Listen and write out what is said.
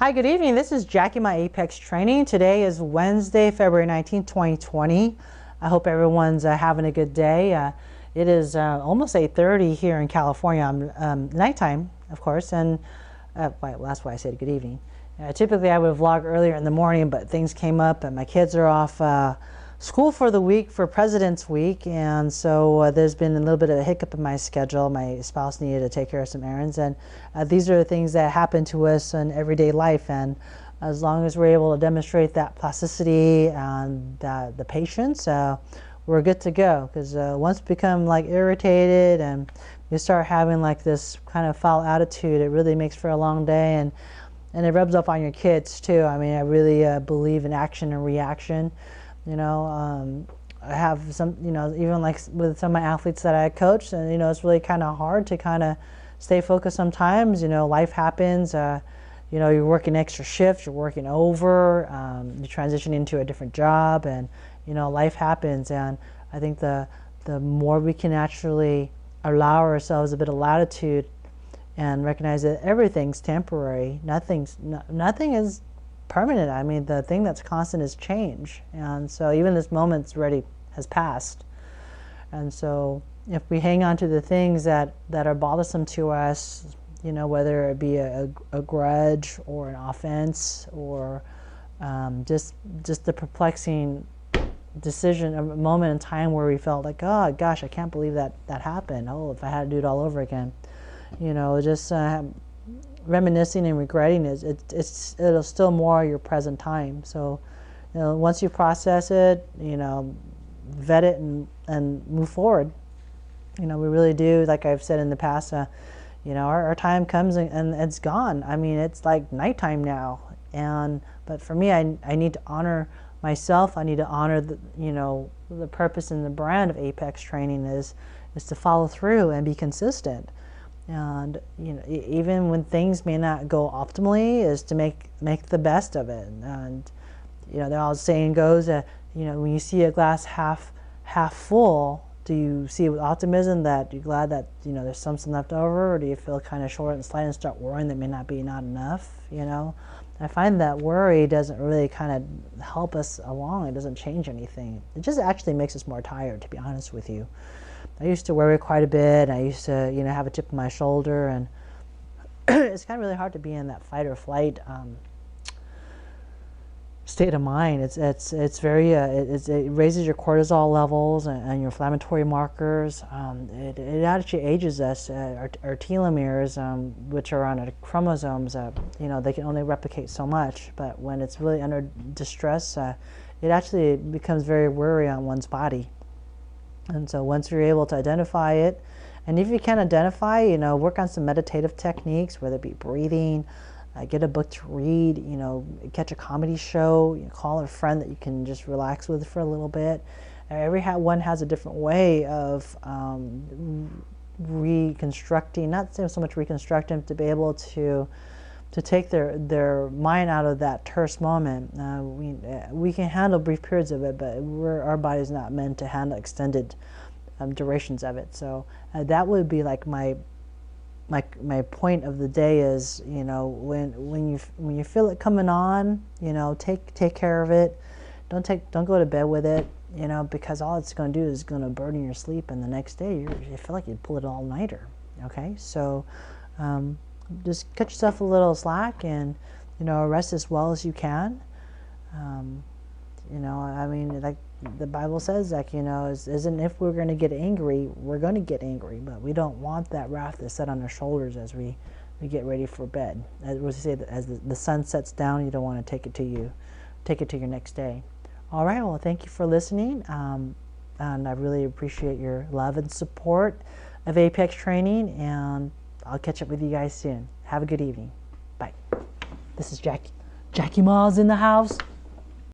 Hi, good evening. This is Jackie, my Apex Training. Today is Wednesday, February 19th, 2020. I hope everyone's having a good day. It is almost 8:30 here in California. Nighttime, of course, and well, that's why I said good evening. Typically, I would vlog earlier in the morning, but things came up and my kids are off school for the week for President's Week, and so there's been a little bit of a hiccup in my schedule. My spouse needed to take care of some errands, and these are the things that happen to us in everyday life, and as long as we're able to demonstrate that plasticity and the patience, we're good to go. Because once we become like irritated and you start having like this kind of foul attitude, it really makes for a long day, and it rubs off on your kids too. I mean, I really believe in action and reaction. I have some, even like with some of my athletes that I coach, and it's really kind of hard to kind of stay focused sometimes. Life happens. You're working extra shifts, you're working over, you transition into a different job, and life happens. And I think the more we can actually allow ourselves a bit of latitude and recognize that everything's temporary, nothing is permanent. I mean, the thing that's constant is change, and so even this moment's already has passed. And so if we hang on to the things that are bothersome to us, whether it be a grudge or an offense or just the perplexing decision, a moment in time where we felt like, oh gosh, I can't believe that happened. Oh, if I had to do it all over again, just reminiscing and regretting it'll still more your present time. So once you process it, vet it and move forward. We really do, like I've said in the past, our time comes and it's gone. I mean, it's like nighttime now, but for me, I need to honor myself. I need to honor the purpose and the brand of Apex Training is to follow through and be consistent. And even when things may not go optimally, is to make the best of it. And the old saying goes that when you see a glass half full, do you see it with optimism, that you're glad that there's something left over, or do you feel kind of short and slight and start worrying that may not be not enough? I find that worry doesn't really kind of help us along. It doesn't change anything. It just actually makes us more tired, to be honest with you. I used to worry quite a bit. I used to, have a chip on my shoulder, and it's kind of really hard to be in that fight or flight state of mind. It's very it raises your cortisol levels and your inflammatory markers. It actually ages us. Our telomeres, which are on our chromosomes, they can only replicate so much. But when it's really under distress, it actually becomes very worry on one's body. And so once you're able to identify it, and if you can't identify, work on some meditative techniques, whether it be breathing, get a book to read, catch a comedy show, call a friend that you can just relax with for a little bit. Everyone has a different way of reconstructing, not so much reconstructing, to be able to take their mind out of that terse moment. We can handle brief periods of it, but our body's not meant to handle extended durations of it. So that would be like my point of the day is, when you feel it coming on, take care of it. Don't go to bed with it, because all it's going to do is going to burden your sleep, and the next day you feel like you'd pull it all-nighter. Okay, so just cut yourself a little slack and rest as well as you can. I mean, like the Bible says, like isn't if we're going to get angry, we're going to get angry, but we don't want that wrath to set on our shoulders as we get ready for bed. As we say, that as the sun sets down, you don't want to take it to your next day. All right, well, thank you for listening, and I really appreciate your love and support of Apex Training, and I'll catch up with you guys soon. Have a good evening. Bye. This is Jackie Miles in the house.